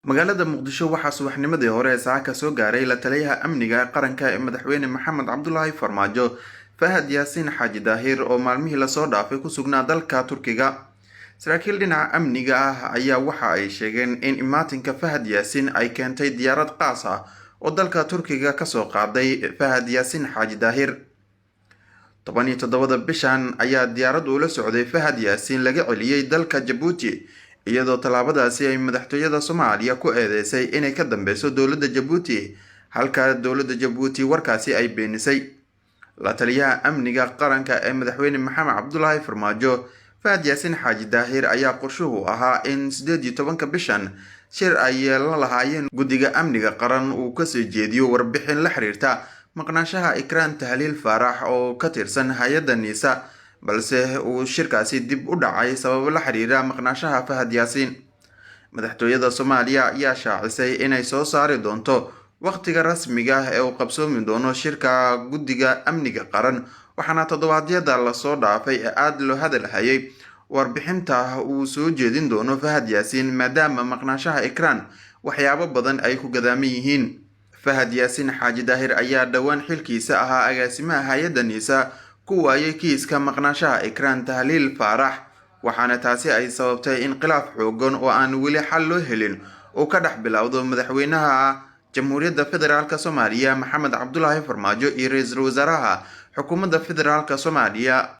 magaalada muqdisho waxaa subaxnimadii hore saaka soo gaaray la taliyaha amniga qaranka ee madaxweyne maxamed cabdulaahi farmaajo fahad yaasiin xaaji daahir oo maalmihii lasoo dhaafay ku sugnaa dalka turkiga. saraakiil dhinaca amniga ah ayaa waxa ay sheegeen in imaatinka fahad yaasiin ay keentay diyaarad qaas ah oo dalka turkiga kasoo qaaday fahad yaasiin xaaji daahir. 17 bishan ayaa diyaarad ula socday fahad yaasiin laga celiyey dalka Jabuuti, iyadoo tallaabadaasi ay madaxtooyada Soomaaliya ku eedeysay inay ka dambeyso dowladda Jabuuti, halka dowladda Jabuuti warkaasi ay beenisay. la taliyaha amniga qaranka ee madaxweyne maxamed cabdulaahi farmaajo fahad yaasiin xaaji daahir ayaa qorshuhu ahaa in 18 bishan shir ay yeelan lahaayeen guddiga amniga qaran uu kasoo jeediyo warbixin la xiriirta maqnaanshaha Ikraan Tahliil Faarax oo ka tirsan hay'adda NISA, balse uu shirkaasi dib u dhacay sabab la xiriira maqnaanshaha fahad yaasiin. madaxtooyada Soomaaliya ayaa shaacisay inay soo saari doonto waqtiga rasmiga ah ee uu qabsoomi doono shirka guddiga amniga qaran, waxaana toddobaadyada lasoo dhaafay ee aad loo hadalhayay warbixinta uu soo jeedin doono fahad yaasiin maadaama maqnaanshaha Ikraan waxyaabo badan ay ku gadaaman yihiin. fahad yaasiin xaaji daahir ayaa dhowaan xilkiisa ahaa agaasimaha hay'adda NISA ku waayay kiiska maqnaanshaha Ikraan Tahliil Faarax, waxaana taasi ay sababtay in khilaaf xoogan oo aan weli xal loo helin uu ka dhex bilowdo madaxweynaha Jamhuuriyadda Federaalka Soomaaliya Maxamed Cabdulaahi Farmaajo iyo ra'iisul wasaaraha xukuumadda Federaalka Soomaaliya